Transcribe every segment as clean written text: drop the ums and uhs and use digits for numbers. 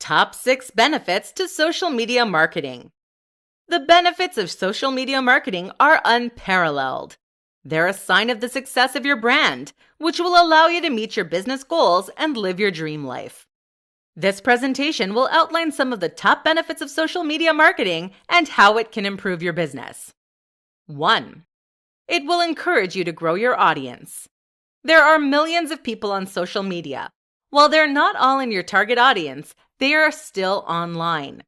Top 6 benefits to social media marketing. The benefits of social media marketing are unparalleled. They're a sign of the success of your brand, which will allow you to meet your business goals and live your dream life. This presentation will outline some of the top benefits of social media marketing and how it can improve your business. 1. It will encourage you to grow your audience. There are millions of people on social media. While they're not all in your target audience, they are still online.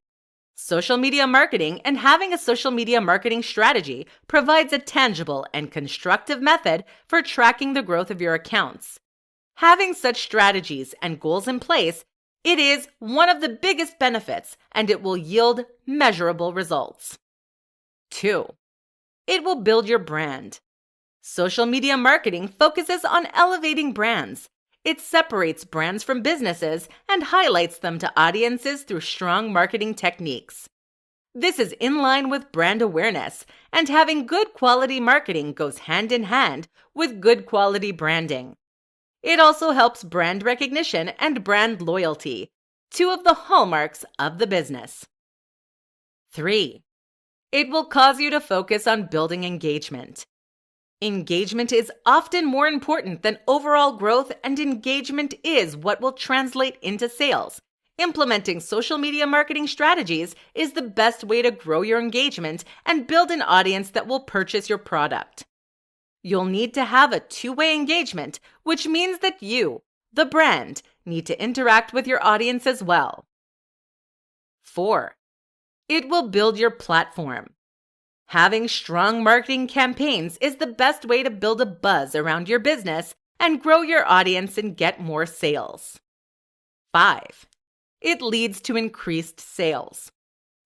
Social media marketing and having a social media marketing strategy provides a tangible and constructive method for tracking the growth of your accounts. Having such strategies and goals in place, it is one of the biggest benefits, and it will yield measurable results. 2. It will build your brand. Social media marketing focuses on elevating brands. It separates brands from businesses and highlights them to audiences through strong marketing techniques. This is in line with brand awareness, and having good quality marketing goes hand in hand with good quality branding. It also helps brand recognition and brand loyalty, two of the hallmarks of the business. 3. It will cause you to focus on building engagement. Engagement is often more important than overall growth, and engagement is what will translate into sales. Implementing social media marketing strategies is the best way to grow your engagement and build an audience that will purchase your product. You'll need to have a two-way engagement, which means that you, the brand, need to interact with your audience as well. 4. It will build your platform. Having strong marketing campaigns is the best way to build a buzz around your business and grow your audience and get more sales. 5. It leads to increased sales.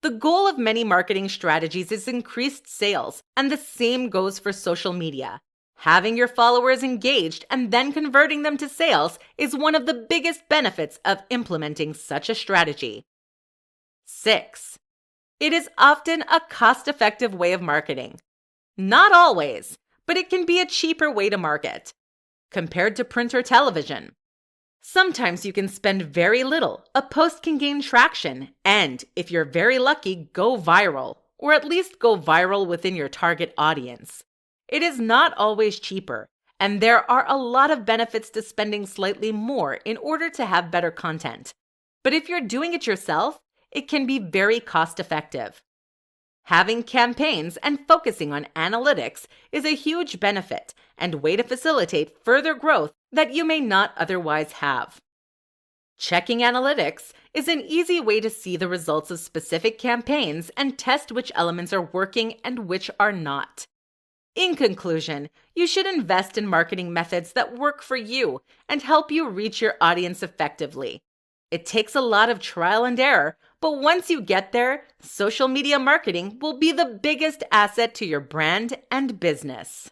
The goal of many marketing strategies is increased sales, and the same goes for social media. Having your followers engaged and then converting them to sales is one of the biggest benefits of implementing such a strategy. 6. It is often a cost-effective way of marketing. Not always, but it can be a cheaper way to market, compared to print or television. Sometimes you can spend very little, a post can gain traction, and if you're very lucky, go viral, or at least go viral within your target audience. It is not always cheaper, and there are a lot of benefits to spending slightly more in order to have better content. But if you're doing it yourself, it can be very cost-effective. Having campaigns and focusing on analytics is a huge benefit and way to facilitate further growth that you may not otherwise have. Checking analytics is an easy way to see the results of specific campaigns and test which elements are working and which are not. In conclusion, you should invest in marketing methods that work for you and help you reach your audience effectively. It takes a lot of trial and error, but once you get there, social media marketing will be the biggest asset to your brand and business.